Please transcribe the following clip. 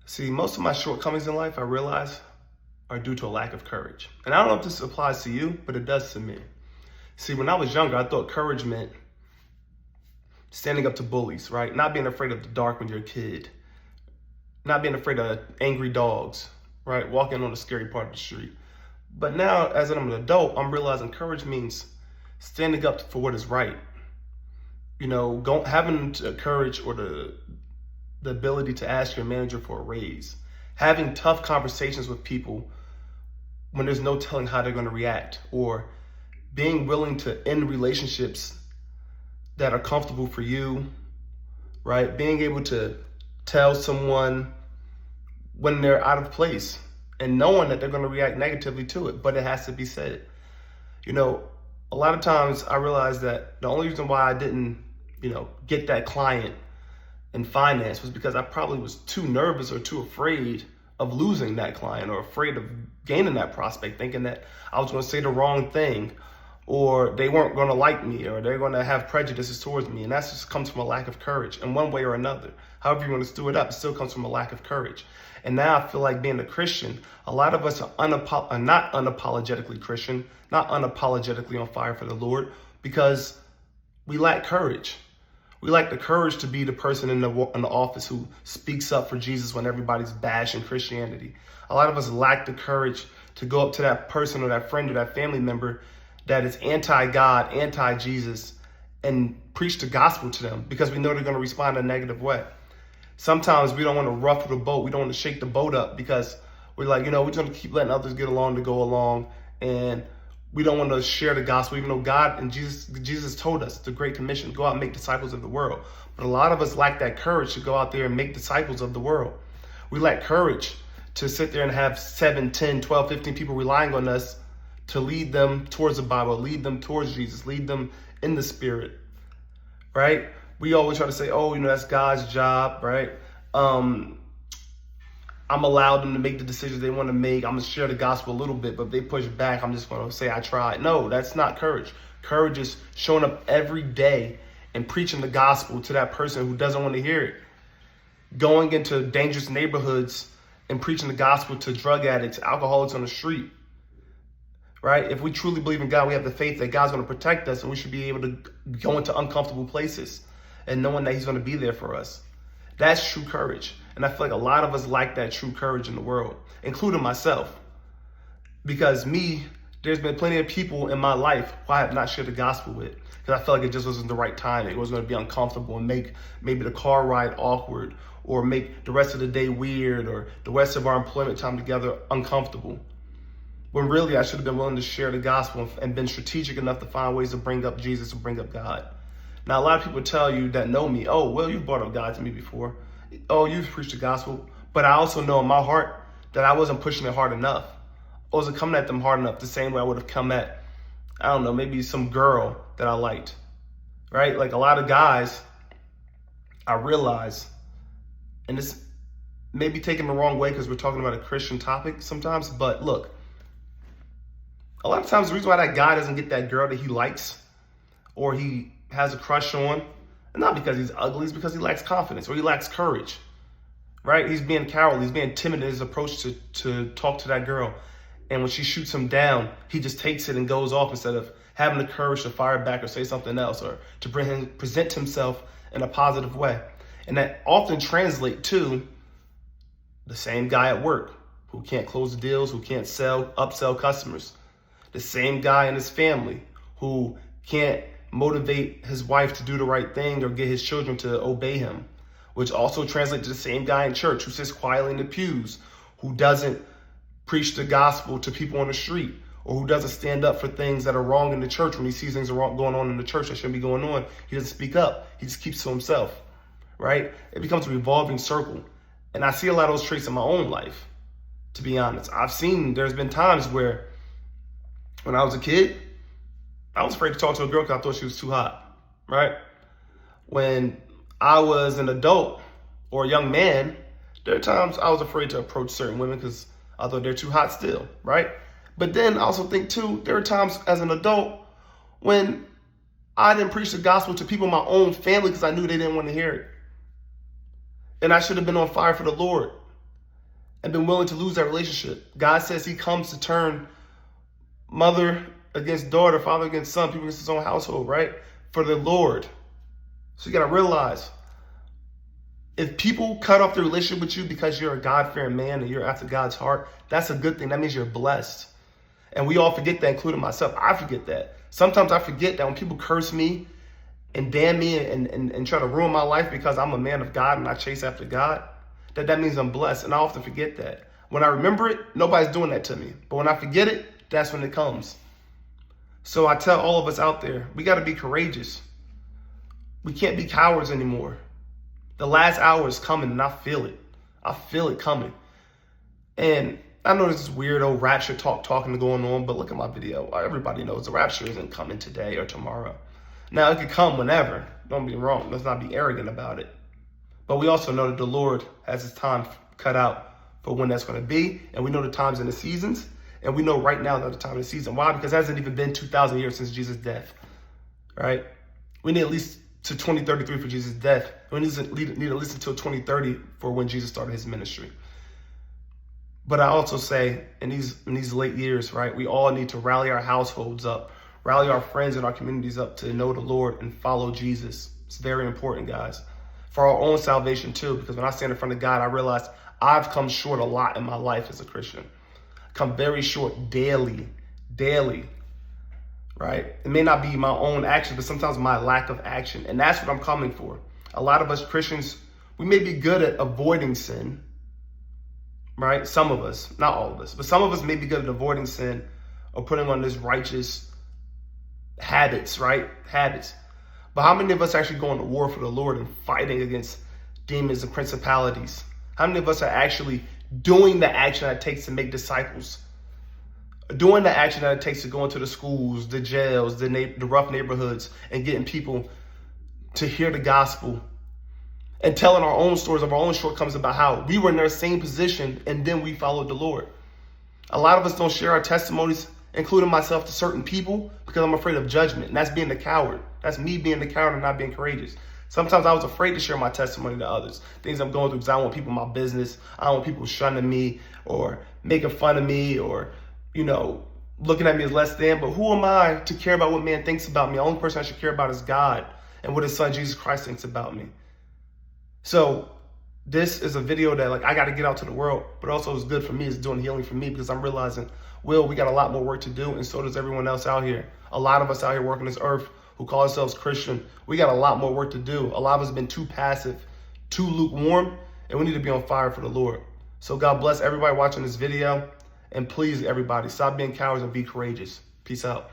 See, most of my shortcomings in life, I realize, are due to a lack of courage. And I don't know if this applies to you, but it does to me. See, when I was younger, I thought courage meant standing up to bullies, right? Not being afraid of the dark when you're a kid. Not being afraid of angry dogs, right? Walking on the scary part of the street. But now, as I'm an adult, I'm realizing courage means standing up for what is right. Having the courage or the ability to ask your manager for a raise, having tough conversations with people when there's no telling how they're going to react, or being willing to end relationships that are comfortable for you, right? Being able to tell someone when they're out of place and knowing that they're going to react negatively to it, but it has to be said. A lot of times I realized that the only reason why I didn't, get that client in finance was because I probably was too nervous or too afraid of losing that client or afraid of gaining that prospect, thinking that I was going to say the wrong thing or they weren't going to like me or they're going to have prejudices towards me. And that just comes from a lack of courage in one way or another. However you want to stew it up, it still comes from a lack of courage. And now I feel like being a Christian, a lot of us are not unapologetically Christian, not unapologetically on fire for the Lord, because we lack courage. We lack the courage to be the person in the office who speaks up for Jesus when everybody's bashing Christianity. A lot of us lack the courage to go up to that person or that friend or that family member that is anti-God, anti-Jesus, and preach the gospel to them because we know they're going to respond in a negative way. Sometimes we don't want to ruffle the boat. We don't want to shake the boat up because we're like, we're going to keep letting others get along to go along. And we don't want to share the gospel, even though God and Jesus told us the Great Commission, go out and make disciples of the world. But a lot of us lack that courage to go out there and make disciples of the world. We lack courage to sit there and have 7, 10, 12, 15 people relying on us to lead them towards the Bible, lead them towards Jesus, lead them in the Spirit, right? We always try to say, that's God's job, right? I'm allowed them to make the decisions they want to make. I'm going to share the gospel a little bit, but if they push back, I'm just going to say I tried. No, that's not courage. Courage is showing up every day and preaching the gospel to that person who doesn't want to hear it. Going into dangerous neighborhoods and preaching the gospel to drug addicts, alcoholics on the street, right? If we truly believe in God, we have the faith that God's going to protect us, and we should be able to go into uncomfortable places and knowing that he's going to be there for us. That's true courage. And I feel like a lot of us lack that true courage in the world, including myself. Because there's been plenty of people in my life who I have not shared the gospel with because I felt like it just wasn't the right time. It was going to be uncomfortable and make maybe the car ride awkward or make the rest of the day weird or the rest of our employment time together uncomfortable. When really I should have been willing to share the gospel and been strategic enough to find ways to bring up Jesus and bring up God. Now, a lot of people tell you that know me, you've brought up God to me before. You've preached the gospel. But I also know in my heart that I wasn't pushing it hard enough. I wasn't coming at them hard enough the same way I would have come at, maybe some girl that I liked, right? Like a lot of guys, I realize, and this may be taken the wrong way because we're talking about a Christian topic sometimes, but look, a lot of times the reason why that guy doesn't get that girl that he likes or he has a crush on, and not because he's ugly, it's because he lacks confidence or he lacks courage, right? He's being cowardly, he's being timid in his approach to talk to that girl. And when she shoots him down, he just takes it and goes off instead of having the courage to fire back or say something else or to present himself in a positive way. And that often translates to the same guy at work who can't close the deals, who can't upsell customers. The same guy in his family who can't motivate his wife to do the right thing or get his children to obey him, which also translates to the same guy in church who sits quietly in the pews, who doesn't preach the gospel to people on the street, or who doesn't stand up for things that are wrong in the church when he sees things are wrong going on in the church that shouldn't be going on. He doesn't speak up. He just keeps to himself, right? It becomes a revolving circle. And I see a lot of those traits in my own life, to be honest. There's been times where when I was a kid, I was afraid to talk to a girl because I thought she was too hot, right? When I was an adult or a young man, there are times I was afraid to approach certain women because I thought they're too hot still, right? But then I also think too, there are times as an adult when I didn't preach the gospel to people in my own family because I knew they didn't want to hear it. And I should have been on fire for the Lord. and been willing to lose that relationship. God says he comes to turn mother against daughter, father against son, people against his own household, right? For the Lord. So you got to realize, if people cut off their relationship with you because you're a God-fearing man and you're after God's heart, that's a good thing. That means you're blessed. And we all forget that, including myself. I forget that. Sometimes I forget that when people curse me and damn me and try to ruin my life because I'm a man of God and I chase after God, that means I'm blessed. And I often forget that. When I remember it, nobody's doing that to me. But when I forget it, that's when it comes. So I tell all of us out there, we got to be courageous. We can't be cowards anymore. The last hour is coming and I feel it. I feel it coming. And I know this is weird old rapture talking going on, but look at my video. Everybody knows the rapture isn't coming today or tomorrow. Now, it could come whenever. Don't be wrong. Let's not be arrogant about it. But we also know that the Lord has his time cut out for when that's going to be. And we know the times and the seasons. And we know right now that the time of the season. Why? Because it hasn't even been 2,000 years since Jesus' death. Right? We need at least to 2033 for Jesus' death. We need at least until 2030 for when Jesus started his ministry. But I also say in these late years, right, we all need to rally our households up, rally our friends and our communities up to know the Lord and follow Jesus. It's very important, guys, for our own salvation too, because when I stand in front of God, I realize I've come short a lot in my life as a Christian. I come very short daily, right? It may not be my own action, but sometimes my lack of action. And that's what I'm coming for. A lot of us Christians, we may be good at avoiding sin, right? Some of us, not all of us, but some of us may be good at avoiding sin or putting on this righteous habits, right? Habits. But how many of us actually going to war for the Lord and fighting against demons and principalities? How many of us are actually doing the action that it takes to make disciples? Doing the action that it takes to go into the schools, the jails, the rough neighborhoods, and getting people to hear the gospel and telling our own stories of our own shortcomings about how we were in their same position and then we followed the Lord. A lot of us don't share our testimonies, including myself, to certain people because I'm afraid of judgment. And that's being the coward. That's me being the coward and not being courageous. Sometimes I was afraid to share my testimony to others, things I'm going through, because I don't want people in my business. I don't want people shunning me or making fun of me or, looking at me as less than. But who am I to care about what man thinks about me? The only person I should care about is God and what his son, Jesus Christ, thinks about me. So this is a video that I got to get out to the world, but also is good for me. It's doing healing for me because I'm realizing, we got a lot more work to do. And so does everyone else out here. A lot of us out here working this earth who call ourselves Christian, we got a lot more work to do. A lot of us have been too passive, too lukewarm, and we need to be on fire for the Lord. So God bless everybody watching this video. And please, everybody, stop being cowards and be courageous. Peace out.